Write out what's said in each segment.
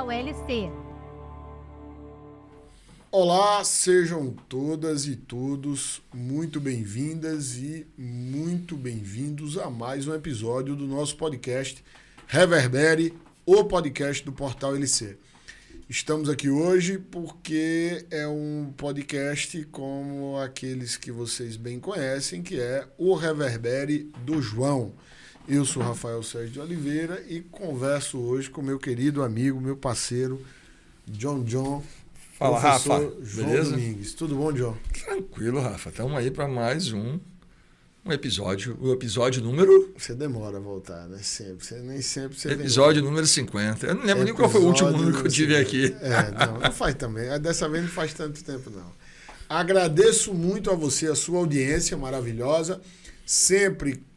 Portal LC. Olá, sejam todas e todos muito bem-vindas e muito bem-vindos a mais um episódio do nosso podcast Reverbere, o podcast do Portal LC. Estamos aqui hoje porque é um podcast como aqueles que vocês bem conhecem, que é o Reverbere do João. Eu sou Rafael Sérgio de Oliveira e converso hoje com meu querido amigo, meu parceiro, John. Fala, Rafa. João Beleza? Domingues. Tudo bom, John? Tranquilo, Rafa. Estamos aí para mais um episódio. O episódio número... Você demora a voltar, né? Nem sempre você Episódio número 50. Eu não lembro nem qual foi o último número que eu tive aqui. Não faz também. Dessa vez não faz tanto tempo, não. Agradeço muito a você, a sua audiência maravilhosa, sempre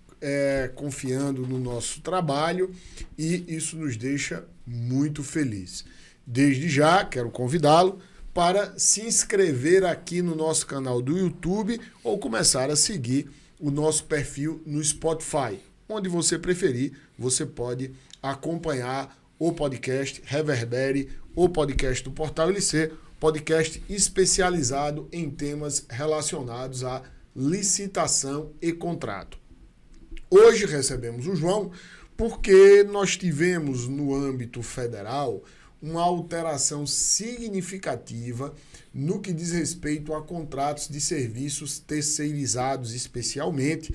confiando no nosso trabalho e isso nos deixa muito felizes. Desde já, quero convidá-lo para se inscrever aqui no nosso canal do YouTube ou começar a seguir o nosso perfil no Spotify. Onde você preferir, você pode acompanhar o podcast Reverbere, o podcast do Portal LC, podcast especializado em temas relacionados à licitação e contrato. Hoje recebemos o João porque nós tivemos no âmbito federal uma alteração significativa no que diz respeito a contratos de serviços terceirizados, especialmente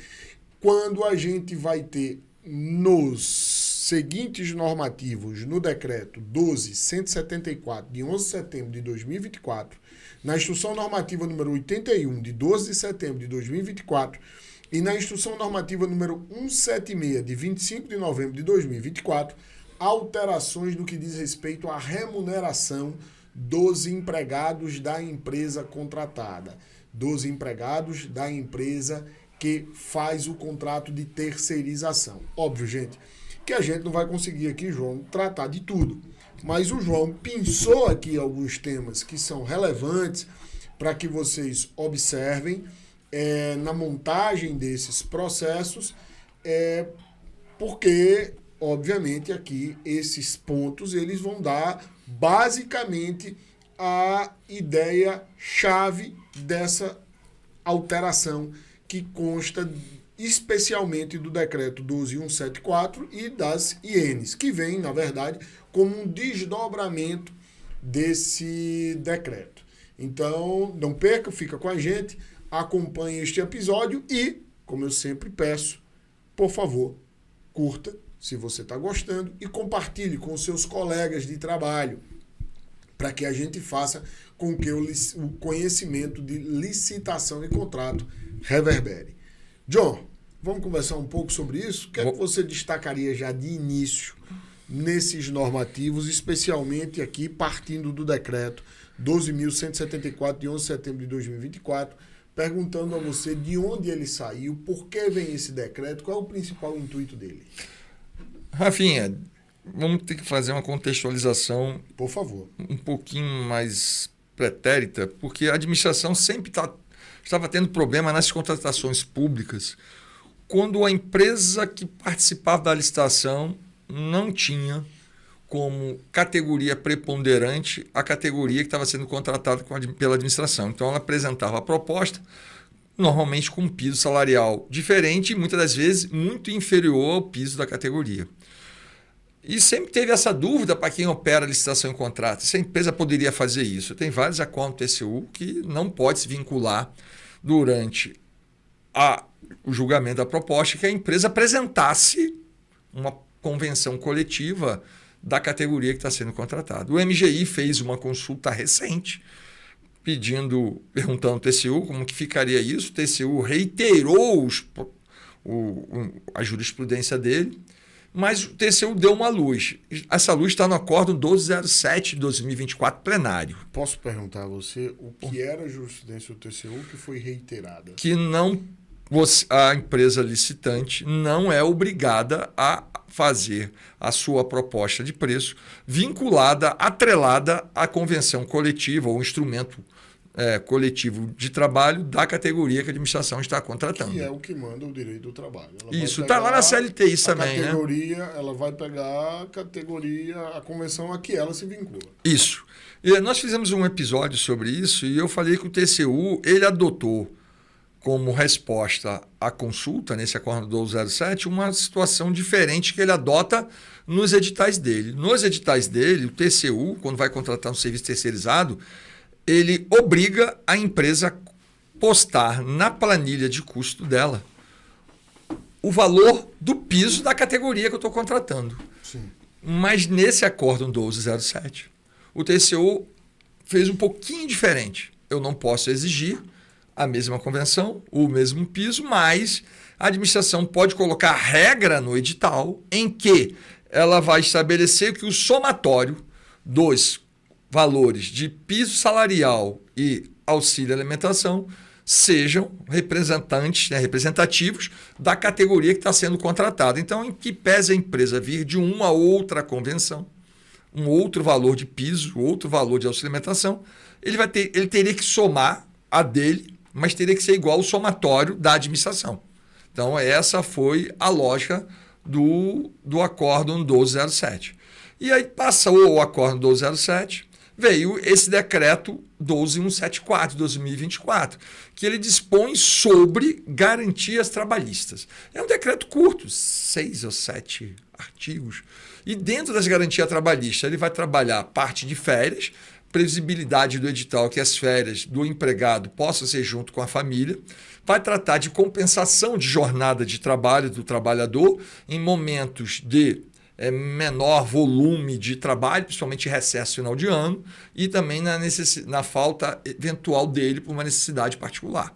quando a gente vai ter nos seguintes normativos no decreto 12.174, de 11 de setembro de 2024, na instrução normativa número 81, de 12 de setembro de 2024, e na instrução normativa número 176, de 25 de novembro de 2024, alterações no que diz respeito à remuneração dos empregados da empresa contratada, dos empregados da empresa que faz o contrato de terceirização. Óbvio, gente, que a gente não vai conseguir aqui, João, tratar de tudo, mas o João pensou aqui alguns temas que são relevantes para que vocês observem na montagem desses processos, porque obviamente aqui esses pontos eles vão dar basicamente a ideia-chave dessa alteração que consta especialmente do decreto 12.174 e das INs, que vem, na verdade, como um desdobramento desse decreto. Então, não perca, fica com a gente, acompanhe este episódio e, como eu sempre peço, por favor, curta se você está gostando e compartilhe com seus colegas de trabalho para que a gente faça com que o conhecimento de licitação e contrato reverbere. John, vamos conversar um pouco sobre isso? O que é que você destacaria já de início nesses normativos, especialmente aqui partindo do decreto 12.174 de 11 de setembro de 2024, perguntando a você de onde ele saiu, por que vem esse decreto, qual é o principal intuito dele? Rafinha, vamos ter que fazer uma contextualização, por favor, um pouquinho mais pretérita, porque a administração sempre estava tendo problema nas contratações públicas, quando a empresa que participava da licitação não tinha como categoria preponderante a categoria que estava sendo contratada pela administração. Então, ela apresentava a proposta, normalmente com um piso salarial diferente e muitas das vezes muito inferior ao piso da categoria. E sempre teve essa dúvida para quem opera licitação e contrato, se a empresa poderia fazer isso. Tem vários acordos TCU que não pode se vincular durante o julgamento da proposta que a empresa apresentasse uma convenção coletiva da categoria que está sendo contratada. O MGI fez uma consulta recente perguntando ao TCU como que ficaria isso. O TCU reiterou a jurisprudência dele, mas o TCU deu uma luz. Essa luz está no Acórdão 1207 de 2024 plenário. Posso perguntar a você o que era a jurisprudência do TCU que foi reiterada? Que a empresa licitante não é obrigada a fazer a sua proposta de preço vinculada, atrelada à convenção coletiva ou instrumento coletivo de trabalho da categoria que a administração está contratando. Que é o que manda o direito do trabalho. Isso, está lá na CLT isso também, categoria, né? Ela vai pegar a categoria, a convenção a que ela se vincula. Isso. E nós fizemos um episódio sobre isso e eu falei que o TCU ele adotou como resposta à consulta, nesse acordo 1207, uma situação diferente que ele adota nos editais dele. Nos editais dele, o TCU, quando vai contratar um serviço terceirizado, ele obriga a empresa a postar na planilha de custo dela o valor do piso da categoria que eu estou contratando. Sim. Mas nesse acórdão 1207, o TCU fez um pouquinho diferente. Eu não posso exigir a mesma convenção, o mesmo piso, mas a administração pode colocar regra no edital em que ela vai estabelecer que o somatório dos valores de piso salarial e auxílio alimentação sejam representativos da categoria que está sendo contratada. Então, em que pese a empresa vir de uma outra convenção, um outro valor de piso, outro valor de auxílio alimentação, ele teria que somar a dele, mas teria que ser igual ao somatório da administração. Então, essa foi a lógica do acórdão 1207. E aí passou o acórdão 1207, veio esse decreto 12174 de 2024, que ele dispõe sobre garantias trabalhistas. É um decreto curto, 6 ou 7 artigos. E dentro das garantias trabalhistas, ele vai trabalhar a parte de férias, previsibilidade do edital que as férias do empregado possam ser junto com a família, vai tratar de compensação de jornada de trabalho do trabalhador em momentos de menor volume de trabalho, principalmente recesso final de ano, e também na falta eventual dele por uma necessidade particular.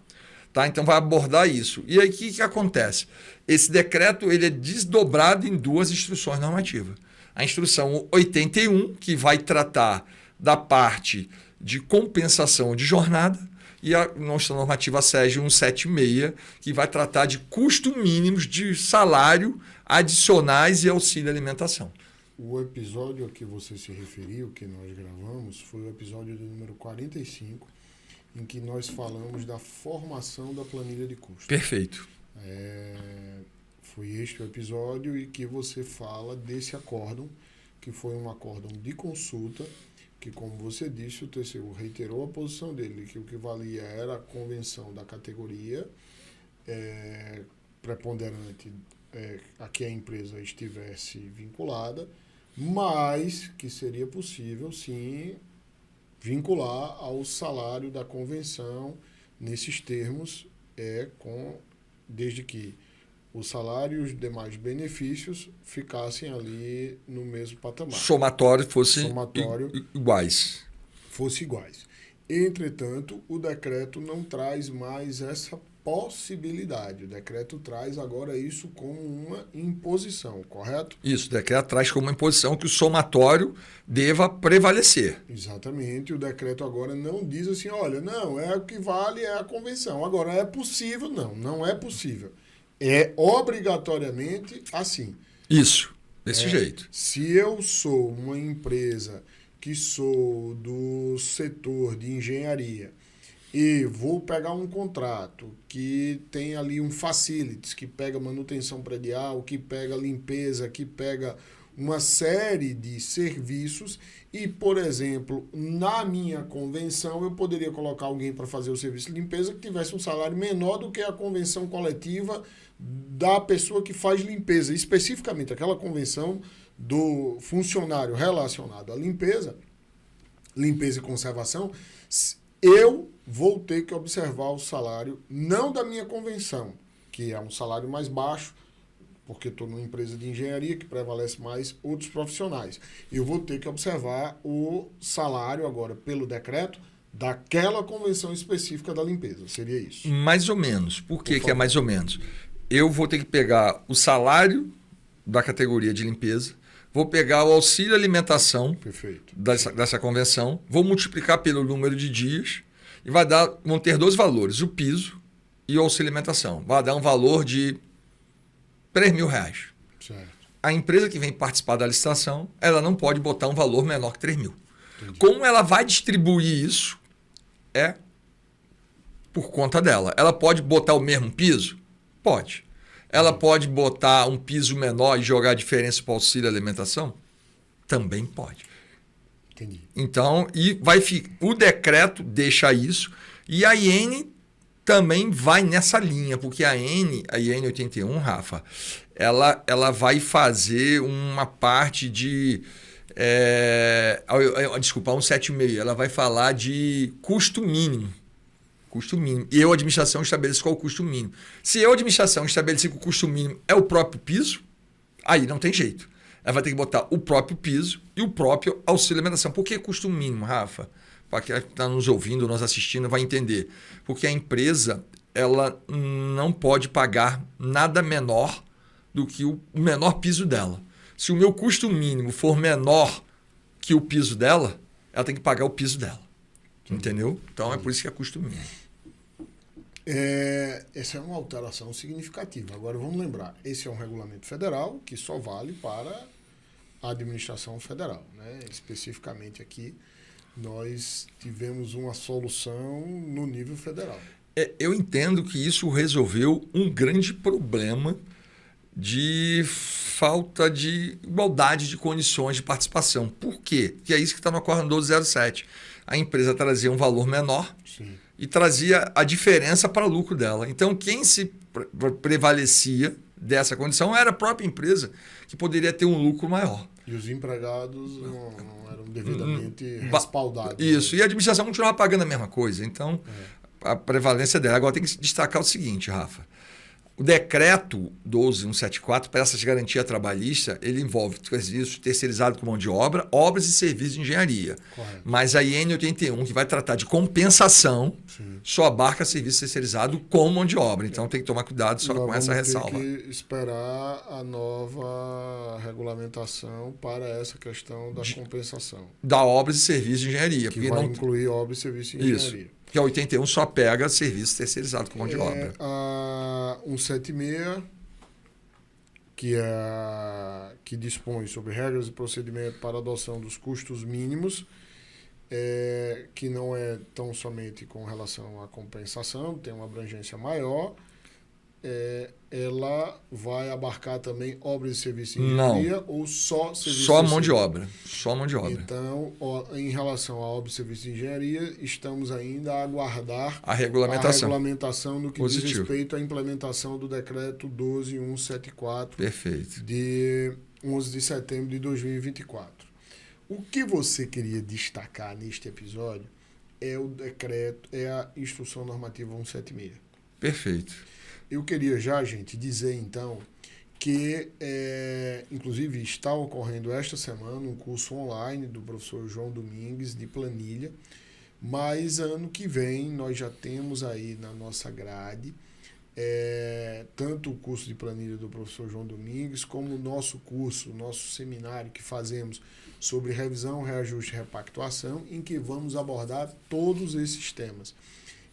Tá? Então vai abordar isso. E aí o que acontece? Esse decreto ele é desdobrado em duas instruções normativas. A instrução 81, que vai tratar da parte de compensação de jornada, e a nossa normativa SEG 176, que vai tratar de custos mínimos de salário adicionais e auxílio alimentação. O episódio a que você se referiu, que nós gravamos, foi o episódio do número 45, em que nós falamos da formação da planilha de custos. Perfeito. Foi este o episódio e que você fala desse acórdão, que foi um acórdão de consulta, que, como você disse, o TCU reiterou a posição dele, que o que valia era a convenção da categoria preponderante a que a empresa estivesse vinculada, mas que seria possível, sim, vincular ao salário da convenção nesses termos, desde que o salário e os demais benefícios ficassem ali no mesmo patamar. Somatório fosse iguais. Fosse iguais. Entretanto, o decreto não traz mais essa possibilidade. O decreto traz agora isso como uma imposição, correto? Isso, o decreto traz como uma imposição que o somatório deva prevalecer. Exatamente. O decreto agora não diz assim, olha, não, o que vale é a convenção. Agora, é possível? Não é possível. É obrigatoriamente assim. Isso, desse jeito. Se eu sou uma empresa que sou do setor de engenharia e vou pegar um contrato que tem ali um facilities, que pega manutenção predial, que pega limpeza, que pega uma série de serviços e, por exemplo, na minha convenção eu poderia colocar alguém para fazer o serviço de limpeza que tivesse um salário menor do que a convenção coletiva da pessoa que faz limpeza, especificamente aquela convenção do funcionário relacionado à limpeza e conservação, eu vou ter que observar o salário não da minha convenção, que é um salário mais baixo, porque estou numa empresa de engenharia que prevalece mais outros profissionais. Eu vou ter que observar o salário agora, pelo decreto, daquela convenção específica da limpeza. Seria isso? Mais ou menos. Por que é mais ou menos? Eu vou ter que pegar o salário da categoria de limpeza, vou pegar o auxílio alimentação dessa convenção, vou multiplicar pelo número de dias e vão ter dois valores, o piso e o auxílio alimentação. Vai dar um valor de R$3.000. Certo. A empresa que vem participar da licitação, ela não pode botar um valor menor que 3.000. Entendi. Como ela vai distribuir isso, é por conta dela. Ela pode botar o mesmo piso? Pode. Ela pode botar um piso menor e jogar a diferença para o auxílio alimentação? Também pode. Entendi. Então, o decreto deixa isso, e a IN também vai nessa linha, porque a IN 81, Rafa, ela vai fazer uma parte de... desculpa, 176, ela vai falar de custo mínimo. Custo mínimo. E eu, administração, estabeleço qual é o custo mínimo. Se eu, administração, estabelecer que o custo mínimo é o próprio piso, aí não tem jeito. Ela vai ter que botar o próprio piso e o próprio auxílio alimentação. Por que custo mínimo, Rafa? Para quem está nos ouvindo, nos assistindo, vai entender. Porque a empresa ela não pode pagar nada menor do que o menor piso dela. Se o meu custo mínimo for menor que o piso dela, ela tem que pagar o piso dela. Entendeu? Então é por isso que é custo mínimo. Essa é uma alteração significativa. Agora vamos lembrar, esse é um regulamento federal que só vale para a administração federal, né? Especificamente aqui, nós tivemos uma solução no nível federal. Eu entendo que isso resolveu um grande problema de falta de igualdade de condições de participação. Por quê? Porque é isso que está no Acórdão 1207. A empresa trazia um valor menor. Sim. E trazia a diferença para o lucro dela. Então, quem se prevalecia dessa condição era a própria empresa, que poderia ter um lucro maior. E os empregados não eram devidamente respaldados. Isso, e a administração continuava pagando a mesma coisa. Então, a prevalência dela. Agora, tem que destacar o seguinte, Rafa. O decreto 12174, para essa garantia trabalhista, ele envolve serviço terceirizado com mão de obra, obras e serviços de engenharia. Correto. Mas a IN 81, que vai tratar de compensação, sim, só abarca serviço terceirizado com mão de obra. Então tem que tomar cuidado só com essa ressalva. Tem que esperar a nova regulamentação para essa questão da compensação. Da obras e serviços de engenharia. Que vai incluir obras e serviços de engenharia. Isso. Que a 81 só pega serviço terceirizado com mão de obra. A 176, que dispõe sobre regras e procedimento para adoção dos custos mínimos, que não é tão somente com relação à compensação, tem uma abrangência maior. Ela vai abarcar também obras e serviços de engenharia ou só serviços? Só mão de obra. Só mão de obra. Então, em relação a obras e serviços de engenharia, estamos ainda a aguardar a regulamentação no que diz respeito à implementação do decreto 12174. Perfeito. De 11 de setembro de 2024. O que você queria destacar neste episódio é o decreto, é a Instrução Normativa 176. Perfeito. Eu queria já, gente, dizer então que, inclusive, está ocorrendo esta semana um curso online do professor João Domingues de planilha, mas ano que vem nós já temos aí na nossa grade tanto o curso de planilha do professor João Domingues, como o nosso curso, o nosso seminário que fazemos sobre revisão, reajuste e repactuação, em que vamos abordar todos esses temas.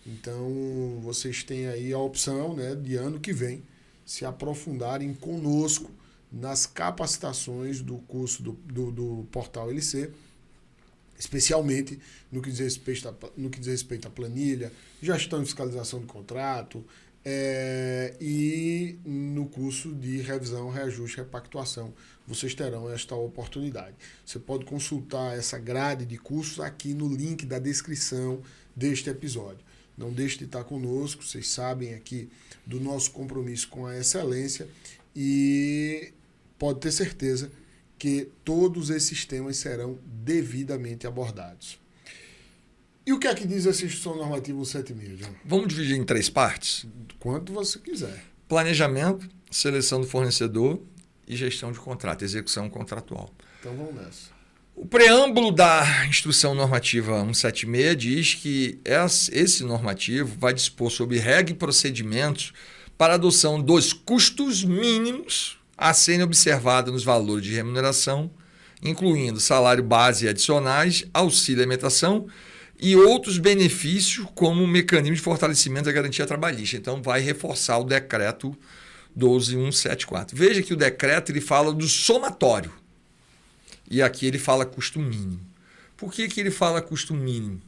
Então, vocês têm aí a opção, né, de ano que vem se aprofundarem conosco nas capacitações do curso do Portal LC, especialmente no que diz respeito à planilha, gestão e fiscalização de contrato, e no curso de revisão, reajuste e repactuação. Vocês terão esta oportunidade. Você pode consultar essa grade de cursos aqui no link da descrição deste episódio. Não deixe de estar conosco, vocês sabem aqui do nosso compromisso com a excelência e pode ter certeza que todos esses temas serão devidamente abordados. E o que é que diz essa Instrução Normativa 176, João? Vamos dividir em 3 partes? Quanto você quiser. Planejamento, seleção do fornecedor e gestão de contrato, execução contratual. Então vamos nessa. O preâmbulo da Instrução Normativa 176 diz que esse normativo vai dispor sobre regra e procedimentos para a adoção dos custos mínimos a serem observados nos valores de remuneração, incluindo salário base e adicionais, auxílio alimentação e outros benefícios como mecanismo de fortalecimento da garantia trabalhista. Então, vai reforçar o decreto 12174. Veja que o decreto ele fala do somatório. E aqui ele fala custo mínimo. Por que ele fala custo mínimo?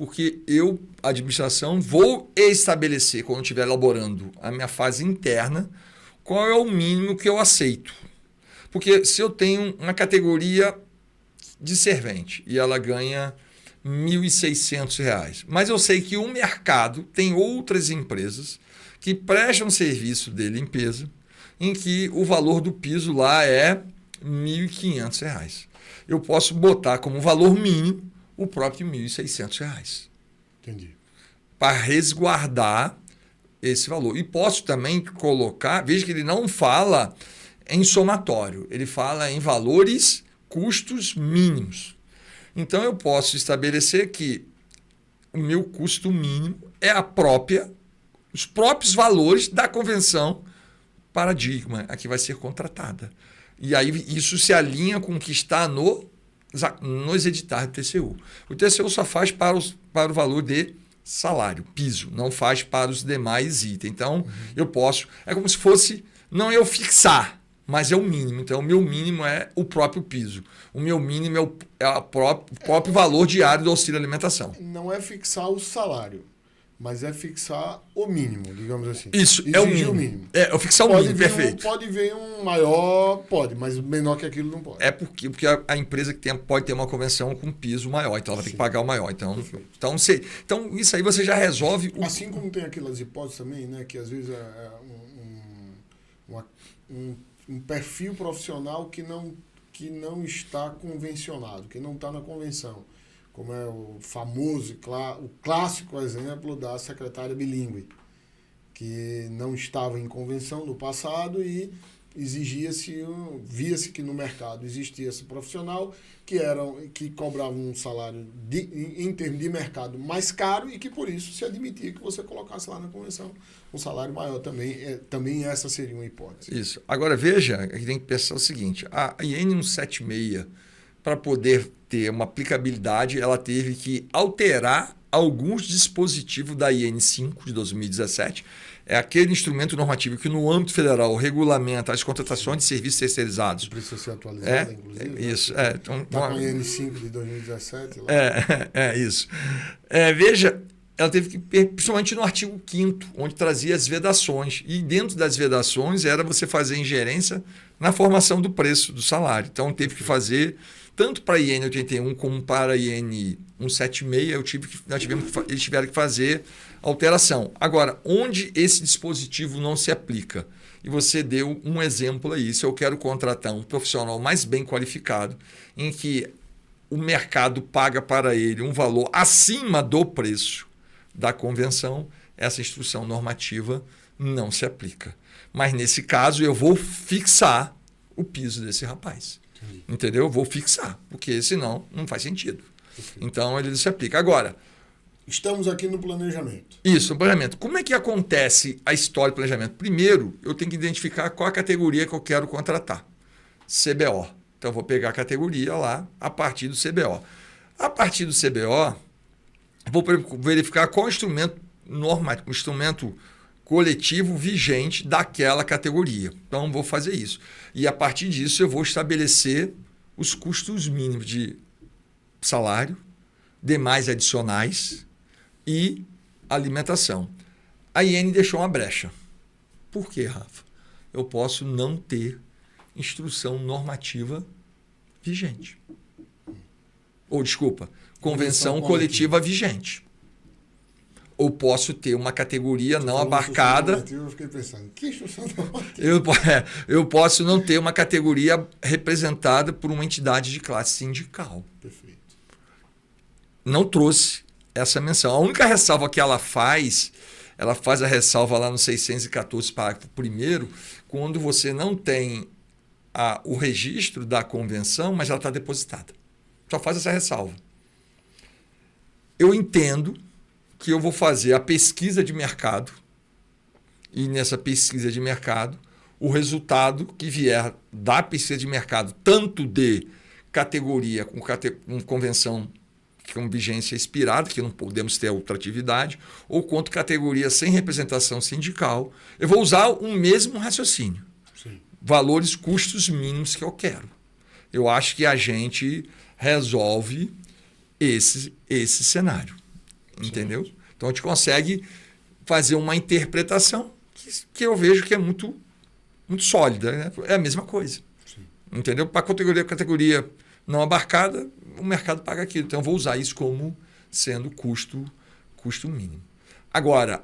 Porque eu, a administração, vou estabelecer, quando eu estiver elaborando a minha fase interna, qual é o mínimo que eu aceito. Porque se eu tenho uma categoria de servente e ela ganha R$ 1.600, mas eu sei que o mercado tem outras empresas que prestam serviço de limpeza em que o valor do piso lá é R$ 1.500. Eu posso botar como valor mínimo o próprio R$ 1.600. Entendi. Para resguardar esse valor. E posso também colocar, veja que ele não fala em somatório, ele fala em valores, custos mínimos. Então eu posso estabelecer que o meu custo mínimo é os próprios valores da convenção paradigma a que vai ser contratada. E aí isso se alinha com o que está nos editais do TCU. O TCU só faz para o valor de salário, piso, não faz para os demais itens. Então, eu posso... É como se fosse, não eu fixar, mas é o mínimo. Então, o meu mínimo é o próprio piso. O meu mínimo é o próprio valor diário do auxílio alimentação. Não é fixar o salário, mas é fixar o mínimo, digamos assim. Isso, exigir é o mínimo. É fixar o mínimo, perfeito. Pode vir um maior, pode, mas menor que aquilo não pode. É porque a empresa que pode ter uma convenção com piso maior, então ela vai ter que pagar o maior. Então isso aí você já resolve. Assim como tem aquelas hipóteses também, né, que às vezes é um perfil profissional que não está convencionado, que não está na convenção. Como é o famoso, o clássico exemplo da secretária bilíngue, que não estava em convenção no passado e via-se que no mercado existia esse profissional que cobrava um salário em termos de mercado mais caro e que por isso se admitia que você colocasse lá na convenção um salário maior também. Também essa seria uma hipótese. Isso. Agora veja, a gente tem que pensar o seguinte, a IN 176, para poder ter uma aplicabilidade, ela teve que alterar alguns dispositivos da IN 5 de 2017. É aquele instrumento normativo que no âmbito federal regulamenta as contratações de serviços terceirizados. Precisa ser atualizada, inclusive. Isso. Então, com a IN 5 de 2017. Lá. Isso. Veja, ela teve que, principalmente no artigo 5º, onde trazia as vedações. E dentro das vedações era você fazer ingerência na formação do preço do salário. Então, teve que fazer... Tanto para a IN 81 como para a IN 176, eles tiveram que fazer alteração. Agora, onde esse dispositivo não se aplica? E você deu um exemplo aí. Se eu quero contratar um profissional mais bem qualificado, em que o mercado paga para ele um valor acima do preço da convenção, essa instrução normativa não se aplica. Mas, nesse caso, eu vou fixar o piso desse rapaz. Entendeu? Eu vou fixar, porque senão não faz sentido. Então, ele se aplica. Agora... Estamos aqui no planejamento. Isso, no planejamento. Como é que acontece a história do planejamento? Primeiro, eu tenho que identificar qual a categoria que eu quero contratar. CBO. Então, eu vou pegar a categoria lá a partir do CBO. A partir do CBO, vou verificar qual instrumento normativo, instrumento coletivo vigente daquela categoria. Então, vou fazer isso. E a partir disso, eu vou estabelecer os custos mínimos de salário, demais adicionais e alimentação. A IN deixou uma brecha. Por quê, Rafa? Eu posso não ter instrução normativa vigente. Convenção coletiva vigente. Ou posso ter uma categoria não abarcada. Eu fiquei pensando, que instrução normativa? Eu posso não ter uma categoria representada por uma entidade de classe sindical. Perfeito. Não trouxe essa menção. A única ressalva que ela faz a ressalva lá no 614, parágrafo 1º, quando você não tem o registro da convenção, mas ela está depositada. Só faz essa ressalva. Eu entendo que eu vou fazer a pesquisa de mercado e nessa pesquisa de mercado, o resultado que vier da pesquisa de mercado, tanto de categoria com convenção com vigência expirada, que não podemos ter ultratividade, ou quanto categoria sem representação sindical, eu vou usar o mesmo raciocínio. Sim. Valores, custos mínimos que eu quero. Eu acho que a gente resolve esse cenário. entendeu? Então a gente consegue fazer uma interpretação que eu vejo que é muito, muito sólida, né? É a mesma coisa. Sim. Entendeu? Para categoria não abarcada, o mercado paga aquilo. Então eu vou usar isso como sendo custo mínimo. Agora,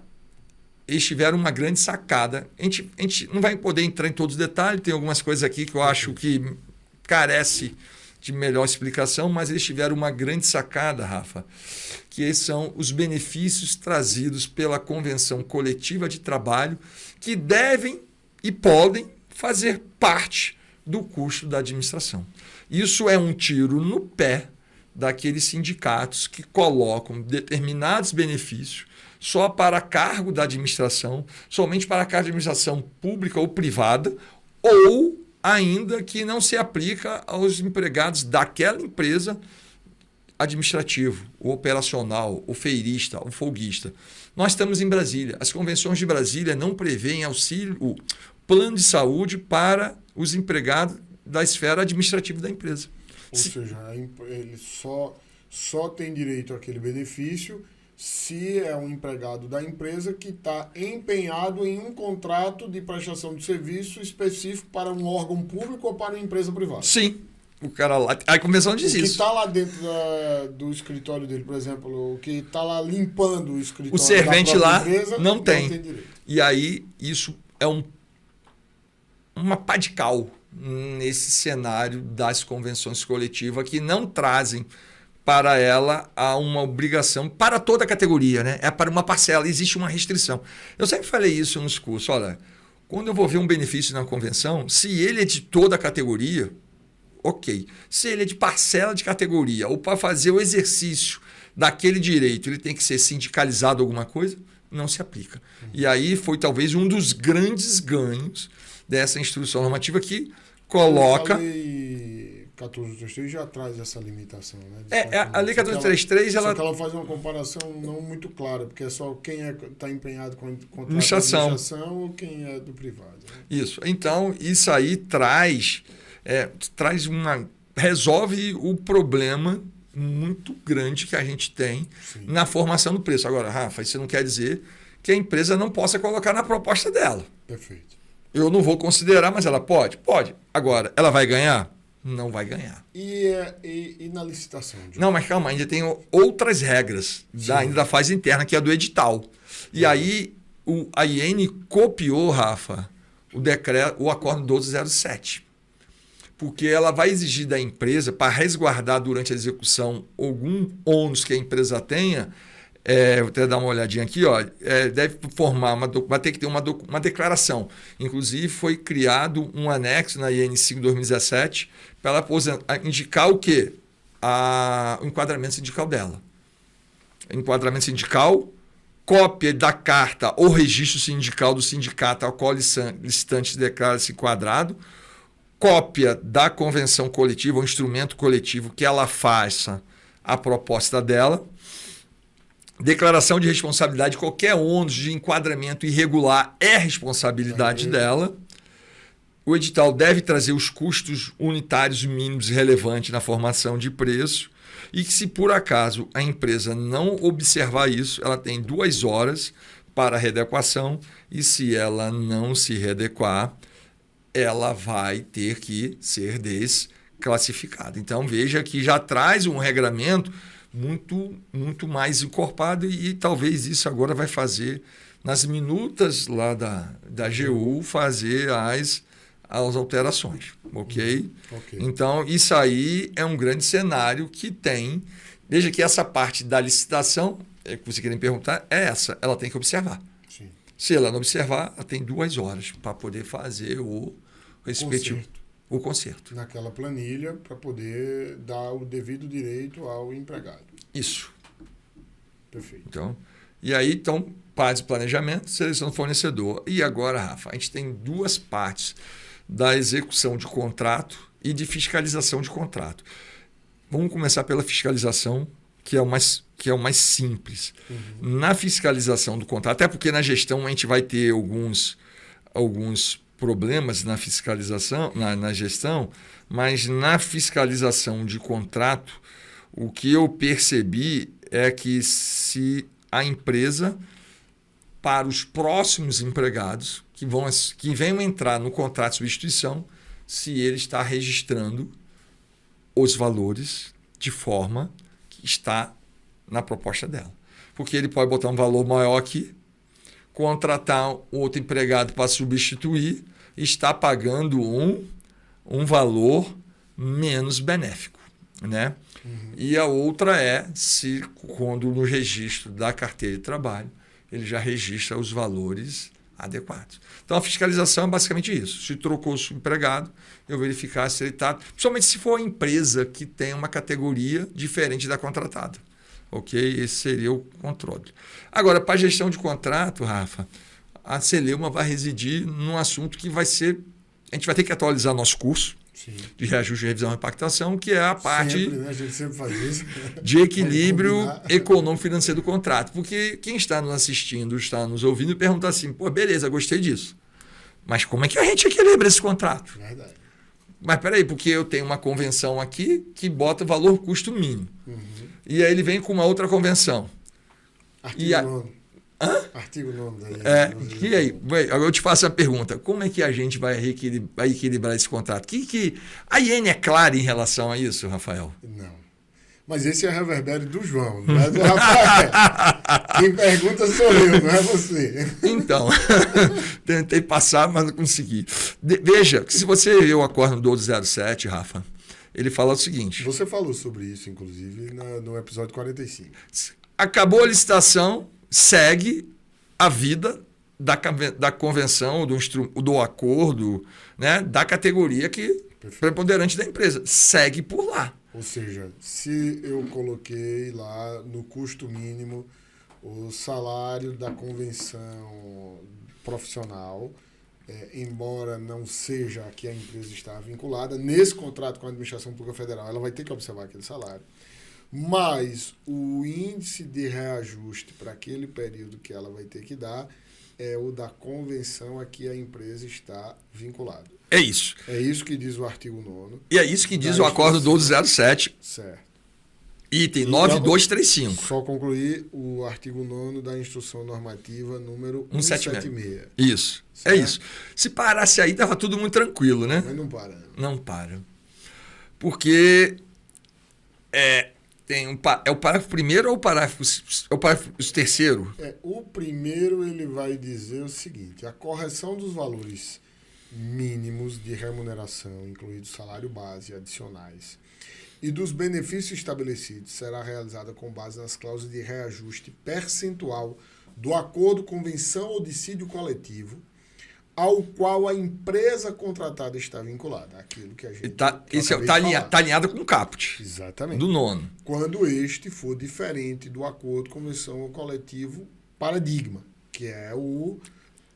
eles tiveram uma grande sacada. A gente não vai poder entrar em todos os detalhes, tem algumas coisas aqui que eu acho que carece de melhor explicação, mas eles tiveram uma grande sacada, Rafa, que esses são os benefícios trazidos pela convenção coletiva de trabalho que devem e podem fazer parte do custo da administração. Isso é um tiro no pé daqueles sindicatos que colocam determinados benefícios só para cargo da administração, somente para cargo de administração pública ou privada, ou ainda que não se aplica aos empregados daquela empresa administrativo, o operacional, o feirista, o folguista. Nós estamos em Brasília. As convenções de Brasília não prevêem auxílio, o plano de saúde para os empregados da esfera administrativa da empresa. Ou seja, ele só tem direito àquele benefício se é um empregado da empresa que está empenhado em um contrato de prestação de serviço específico para um órgão público ou para uma empresa privada. Sim. O cara lá. A convenção diz isso. O que está lá dentro do escritório dele, por exemplo, o que está lá limpando o escritório o servente da lá empresa, não tem direito. E aí, isso é uma pá de cal nesse cenário das convenções coletivas que não trazem para ela uma obrigação para toda a categoria, né? É para uma parcela, existe uma restrição. Eu sempre falei isso nos cursos, olha, quando eu vou ver um benefício na convenção, se ele é de toda a categoria, ok. Se ele é de parcela de categoria ou para fazer o exercício daquele direito, ele tem que ser sindicalizado alguma coisa, não se aplica. E aí foi talvez um dos grandes ganhos dessa instrução normativa que coloca... A Lei 1433 já traz essa limitação, né? A Lei 1433... Só que ela faz uma comparação não muito clara, porque é só quem está empenhado com a administração ou quem é do privado. Né? Isso. Então, isso aí traz resolve o problema muito grande que a gente tem na formação do preço. Agora, Rafa, isso não quer dizer que a empresa não possa colocar na proposta dela. Perfeito. Eu não vou considerar, mas ela pode? Pode. Agora, ela vai ganhar? Não vai ganhar. E na licitação? Não, mas calma, ainda tem outras regras ainda da fase interna, que é a do edital. E aí, a IN copiou, Rafa, o acordo 1207. Porque ela vai exigir da empresa, para resguardar durante a execução algum ônus que a empresa tenha, vou até dar uma olhadinha aqui, deve formar, vai ter que ter uma declaração. Inclusive, foi criado um anexo na IN 5/2017 para ela indicar o quê? O enquadramento sindical dela. Enquadramento sindical, cópia da carta ou registro sindical do sindicato ao qual o licitante declara-se enquadrado, cópia da convenção coletiva, o instrumento coletivo que ela faça a proposta dela, declaração de responsabilidade, qualquer ônus de enquadramento irregular é responsabilidade dela. O edital deve trazer os custos unitários mínimos relevantes na formação de preço e que, se por acaso a empresa não observar isso, ela tem 2 horas para a readequação e, se ela não se readequar, ela vai ter que ser desclassificada. Então, veja que já traz um regramento muito, muito mais encorpado e talvez isso agora vai fazer, nas minutas lá da AGU, fazer as alterações, ok? Então, isso aí é um grande cenário que tem... Veja que essa parte da licitação, que você queria me perguntar, é essa, ela tem que observar. Sim. Se ela não observar, ela tem 2 horas para poder fazer o respectivo conserto. Naquela planilha para poder dar o devido direito ao empregado. Isso. Perfeito. Então, e aí, parte de planejamento, seleção do fornecedor. E agora, Rafa, a gente tem 2 partes da execução de contrato e de fiscalização de contrato. Vamos começar pela fiscalização, que é o mais simples. Na fiscalização do contrato, até porque na gestão a gente vai ter alguns problemas na fiscalização, na gestão, mas na fiscalização de contrato, o que eu percebi é que se a empresa, para os próximos empregados que venham entrar no contrato de substituição, se ele está registrando os valores de forma que está na proposta dela. Porque ele pode botar um valor maior aqui, contratar outro empregado para substituir e está pagando um valor menos benéfico, né? E a outra é se quando no registro da carteira de trabalho ele já registra os valores adequados. Então a fiscalização é basicamente isso. Se trocou o empregado, eu verificar se ele está, principalmente se for uma empresa que tem uma categoria diferente da contratada. Ok? Esse seria o controle. Agora, para a gestão de contrato, Rafa, a Celeuma vai residir num assunto que vai ser... A gente vai ter que atualizar nosso curso. Sim. De reajuste, revisão e impactação, que é a parte sempre, né? A gente sempre faz isso. De equilíbrio econômico-financeiro do contrato. Porque quem está nos assistindo, está nos ouvindo, pergunta assim, pô, beleza, gostei disso. Mas como é que a gente equilibra esse contrato? Verdade. Mas peraí, porque eu tenho uma convenção aqui que bota valor custo mínimo. E aí ele vem com uma outra convenção. Artigo 9. Artigo 9 da lei. E aí, agora eu te faço a pergunta, como é que a gente vai equilibrar esse contrato? Que a IN é clara em relação a isso, Rafael? Não. Mas esse é o reverbério do João, não é do Rafael. Quem pergunta sou eu, não é você. Então, tentei passar, mas não consegui. Veja, que se você leu o acordo 1207, Rafa, ele fala o seguinte... Você falou sobre isso, inclusive, no episódio 45. Acabou a licitação... segue a vida da convenção, do acordo, né, da categoria preponderante da empresa. Segue por lá. Ou seja, se eu coloquei lá no custo mínimo o salário da convenção profissional, embora não seja a que a empresa está vinculada, nesse contrato com a Administração Pública Federal, ela vai ter que observar aquele salário. Mas o índice de reajuste para aquele período que ela vai ter que dar é o da convenção a que a empresa está vinculada. É isso. É isso que diz o artigo 9º. E é isso que diz o acordo 1207. Certo. Item 9235. Só concluir o artigo 9º da Instrução Normativa número 176. Isso. Certo? É isso. Se parasse aí, estava tudo muito tranquilo, né? Mas não para. Não para. Porque... é o parágrafo primeiro ou o parágrafo terceiro? O primeiro ele vai dizer o seguinte: a correção dos valores mínimos de remuneração, incluído salário base e adicionais, e dos benefícios estabelecidos será realizada com base nas cláusulas de reajuste percentual do acordo, convenção ou dissídio coletivo ao qual a empresa contratada está vinculada. Aquilo que a gente está alinhado com o caput. Exatamente. Do 9º. Quando este for diferente do acordo, convenção ou coletivo paradigma, que é o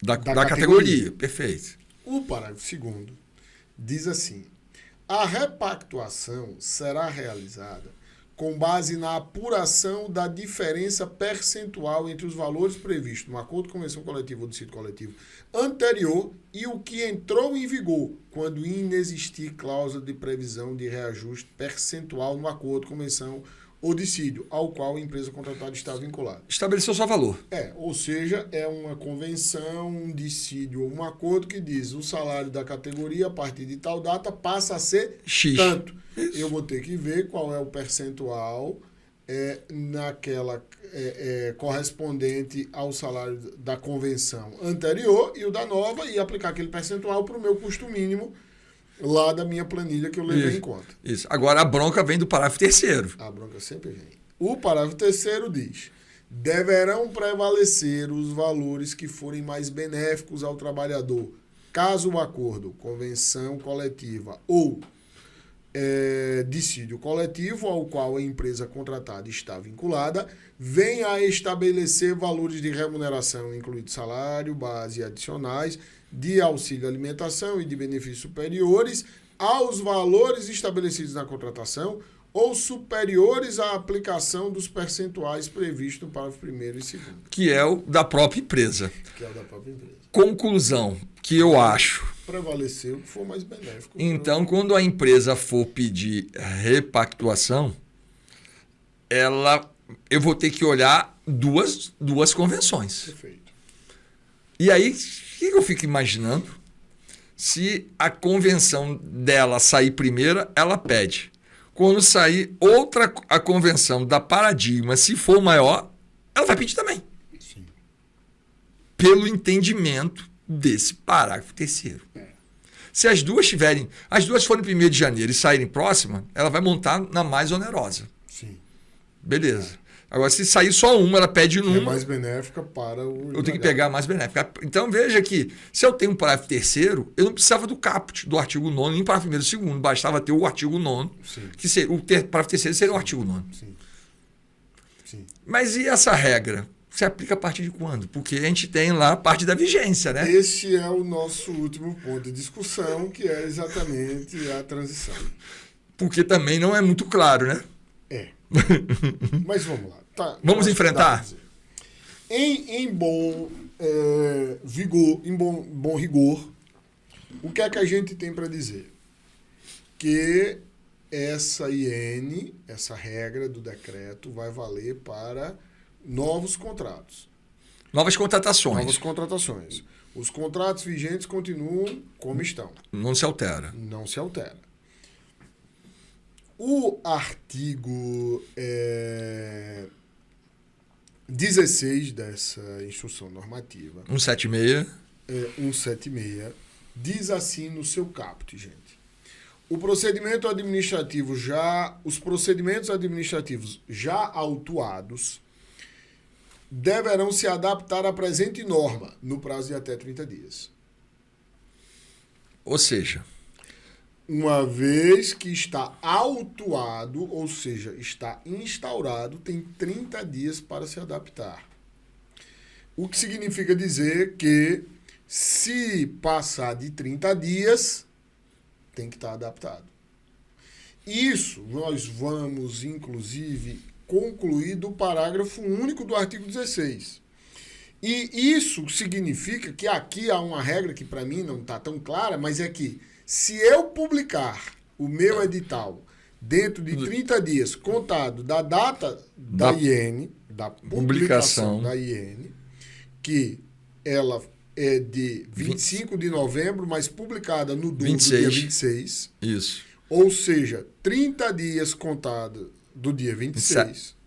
da categoria. Perfeito. O parágrafo 2º diz assim: a repactuação será realizada com base na apuração da diferença percentual entre os valores previstos no acordo de convenção coletiva ou dissídio coletivo anterior e o que entrou em vigor quando inexistir cláusula de previsão de reajuste percentual no acordo, convenção ou dissídio ao qual a empresa contratada está vinculada. Estabeleceu só valor. Ou seja, é uma convenção, um dissídio ou um acordo que diz o salário da categoria a partir de tal data passa a ser X. Tanto. Isso. Eu vou ter que ver qual é o percentual naquela correspondente ao salário da convenção anterior e o da nova e aplicar aquele percentual para o meu custo mínimo lá da minha planilha que eu levei em conta. Isso. Agora a bronca vem do parágrafo terceiro. A bronca sempre vem. O parágrafo terceiro diz: deverão prevalecer os valores que forem mais benéficos ao trabalhador, caso o acordo, convenção coletiva ou dissídio coletivo ao qual a empresa contratada está vinculada venha a estabelecer valores de remuneração, incluído salário, base e adicionais, de auxílio alimentação e de benefícios superiores aos valores estabelecidos na contratação ou superiores à aplicação dos percentuais previstos no parágrafo 1º e 2º. Que é o da própria empresa. Que é o da própria empresa. Conclusão, que eu acho. Prevalecer o que for mais benéfico. Então, quando a empresa for pedir repactuação, ela eu vou ter que olhar duas convenções. Perfeito. E aí, o que eu fico imaginando? Se a convenção dela sair primeiro, ela pede. Quando sair a convenção da paradigma, se for maior, ela vai pedir também. Sim. Pelo entendimento desse parágrafo terceiro. Se as duas forem 1º de janeiro e saírem próxima, ela vai montar na mais onerosa. Sim. Beleza. Agora, se sair só uma, ela pede numa. É mais benéfica para o. Eu tenho que pegar a mais benéfica. Então, veja que, se eu tenho um parágrafo terceiro, eu não precisava do caput, do artigo 9º, nem parágrafo 1º e 2º. Bastava ter o artigo 9º, que seria, o parágrafo terceiro seria o artigo 9º. Sim. Sim. Mas e essa regra? Se aplica a partir de quando? Porque a gente tem lá a parte da vigência, né? Esse é o nosso último ponto de discussão, que é exatamente a transição. Porque também não é muito claro, né? É. Mas vamos lá. Tá, vamos enfrentar? Em bom vigor, em bom rigor, o que é que a gente tem para dizer? Que essa IN, essa regra do decreto, vai valer para novos contratos. Novas contratações. Novas contratações. Os contratos vigentes continuam como estão. Não se altera. Não se altera. O artigo 16 dessa instrução normativa, 176. 176, diz assim no seu caput, gente. Os procedimentos administrativos já autuados deverão se adaptar à presente norma no prazo de até 30 dias. Ou seja, uma vez que está autuado, ou seja, está instaurado, tem 30 dias para se adaptar. O que significa dizer que, se passar de 30 dias, tem que estar adaptado. Isso nós vamos, inclusive, concluir do parágrafo único do artigo 16. E isso significa que aqui há uma regra que para mim não está tão clara, mas é que se eu publicar o meu edital dentro de 30 dias, contado da data da IN, da publicação da IN, que ela é de 25 de novembro, mas publicada no dia 26. Isso. Ou seja, 30 dias contado do dia 26.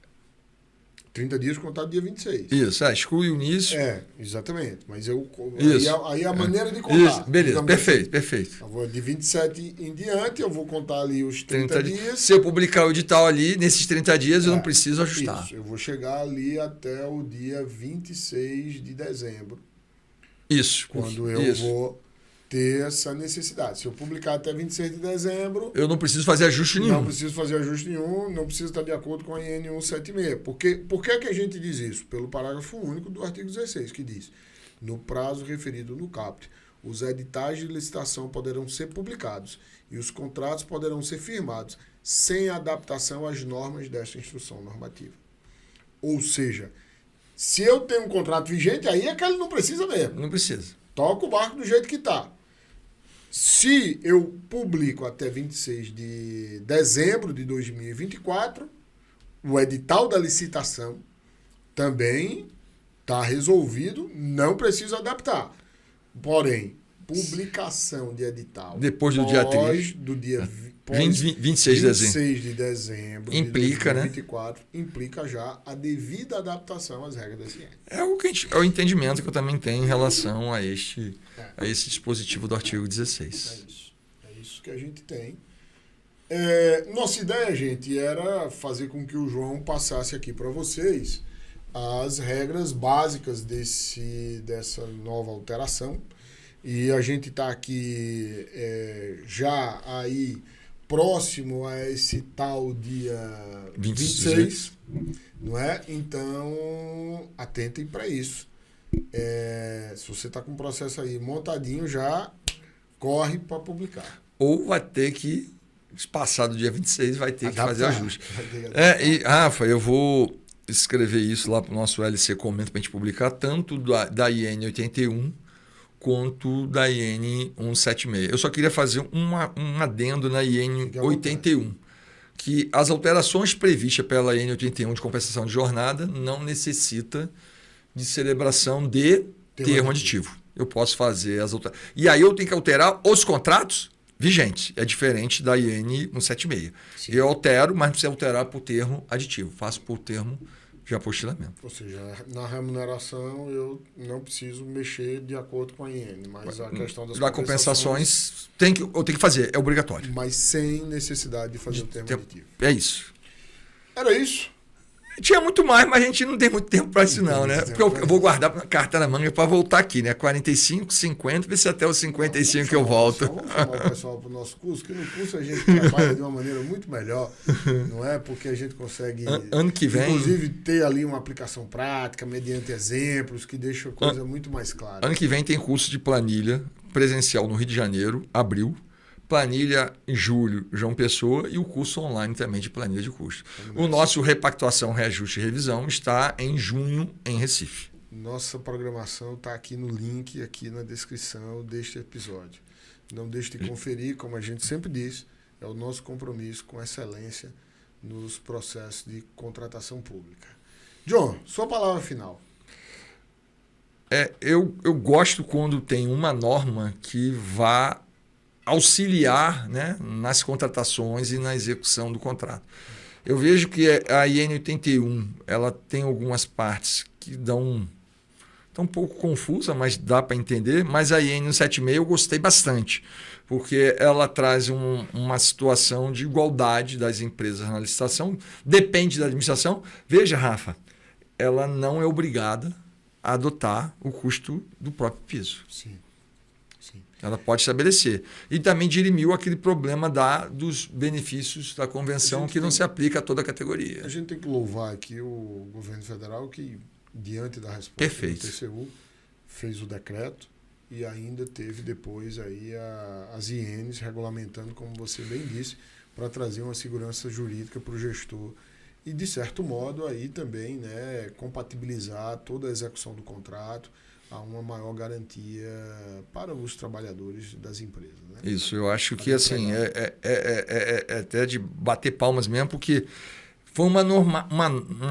30 dias contado do dia 26. Isso, exclui o início. Exatamente. Mas eu. Isso. Aí a maneira de contar. Isso, beleza, perfeito. Eu vou de 27 em diante, eu vou contar ali os 30 dias. Se eu publicar o edital ali, nesses 30 dias, eu não preciso ajustar. Isso, eu vou chegar ali até o dia 26 de dezembro. Isso. Quando eu vou ter essa necessidade. Se eu publicar até 26 de dezembro... eu não preciso fazer ajuste nenhum. Não preciso fazer ajuste nenhum, não preciso estar de acordo com a IN 176. Por que que a gente diz isso? Pelo parágrafo único do artigo 16, que diz: no prazo referido no caput, os editais de licitação poderão ser publicados e os contratos poderão ser firmados sem adaptação às normas desta instrução normativa. Ou seja, se eu tenho um contrato vigente, aí é que ele não precisa mesmo. Não precisa. Toca o barco do jeito que está. Se eu publico até 26 de dezembro de 2024, o edital da licitação também está resolvido, não preciso adaptar. Porém, publicação de edital depois do dia 30. Do dia 26 de dezembro implica, de 2024, implica já a devida adaptação às regras da ciência. É o entendimento que eu também tenho em relação a esse dispositivo do artigo 16. É isso que a gente tem. Nossa ideia, gente, era fazer com que o João passasse aqui para vocês as regras básicas dessa nova alteração. E a gente está aqui já aí próximo a esse tal dia 26, não é? Então, atentem para isso. Se você está com o processo aí montadinho, já corre para publicar. Ou vai ter que, passado do dia 26, vai ter que fazer ajuste. Rafa, eu vou escrever isso lá para o nosso LC Comenta para a gente publicar, tanto da IN 81 quanto da IN 176. Eu só queria fazer um adendo na IN 81, que as alterações previstas pela N81 de compensação de jornada não necessita de celebração de termo aditivo. Eu posso fazer as alterações. E aí eu tenho que alterar os contratos vigentes. É diferente da IN 176. Sim. Eu altero, mas não precisa alterar por termo aditivo. Faço por termo de apostilamento. Ou seja, na remuneração eu não preciso mexer de acordo com a IN, mas a questão das compensações eu tenho que fazer, é obrigatório. Mas sem necessidade de fazer o termo aditivo. É isso. Era isso. Tinha muito mais, mas a gente não tem muito tempo para isso não, né? Porque eu vou guardar a carta na manga para voltar aqui, né? 45, 50, ver se até os 55 que eu volto. Vamos chamar o pessoal para o nosso curso, que no curso a gente trabalha de uma maneira muito melhor, não é? Porque a gente consegue, ano que vem, inclusive, ter ali uma aplicação prática, mediante exemplos, que deixa a coisa muito mais clara. Ano que vem tem curso de planilha presencial no Rio de Janeiro, abril. Planilha em julho, João Pessoa, e o curso online também de planilha de custo. O nosso Repactuação, Reajuste e Revisão está em junho em Recife. Nossa programação está aqui no link, aqui na descrição deste episódio. Não deixe de conferir, como a gente sempre diz, é o nosso compromisso com excelência nos processos de contratação pública. John, sua palavra final. Eu gosto quando tem uma norma que vá auxiliar, né, nas contratações e na execução do contrato. Eu vejo que a IN 81 ela tem algumas partes que estão um pouco confusa, mas dá para entender. Mas a IN 176 eu gostei bastante, porque ela traz uma situação de igualdade das empresas na licitação, depende da administração. Veja, Rafa, ela não é obrigada a adotar o custo do próprio piso. Sim. Ela pode estabelecer. E também dirimiu aquele problema dos benefícios da convenção que não se aplica a toda a categoria. A gente tem que louvar aqui o governo federal que, diante da resposta Perfeito. do TCU, fez o decreto e ainda teve depois aí as INs regulamentando, como você bem disse, para trazer uma segurança jurídica para o gestor e, de certo modo, aí também, né, compatibilizar toda a execução do contrato a uma maior garantia para os trabalhadores das empresas. Né? Isso, eu acho que assim, é até de bater palmas mesmo, porque foi uma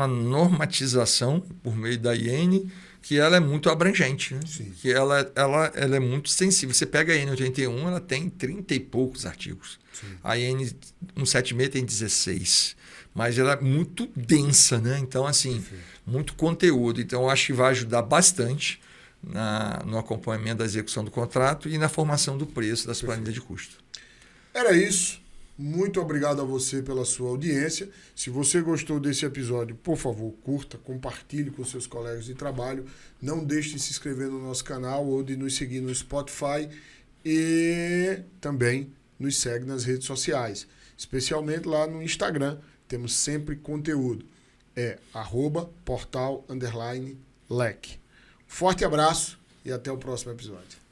normatização por meio da IN que ela é muito abrangente, né? Sim. Que ela é muito sensível. Você pega a IN 81, ela tem 30 e poucos artigos. Sim. A IN 176 tem 16. Mas ela é muito densa, né? Então, assim, muito conteúdo. Então, eu acho que vai ajudar bastante no acompanhamento da execução do contrato e na formação do preço das planilhas de custo. Era isso. Muito obrigado a você pela sua audiência. Se você gostou desse episódio, por favor, curta, compartilhe com seus colegas de trabalho. Não deixe de se inscrever no nosso canal ou de nos seguir no Spotify e também nos segue nas redes sociais, especialmente lá no Instagram. Temos sempre conteúdo. É @portal_lec. Forte abraço e até o próximo episódio.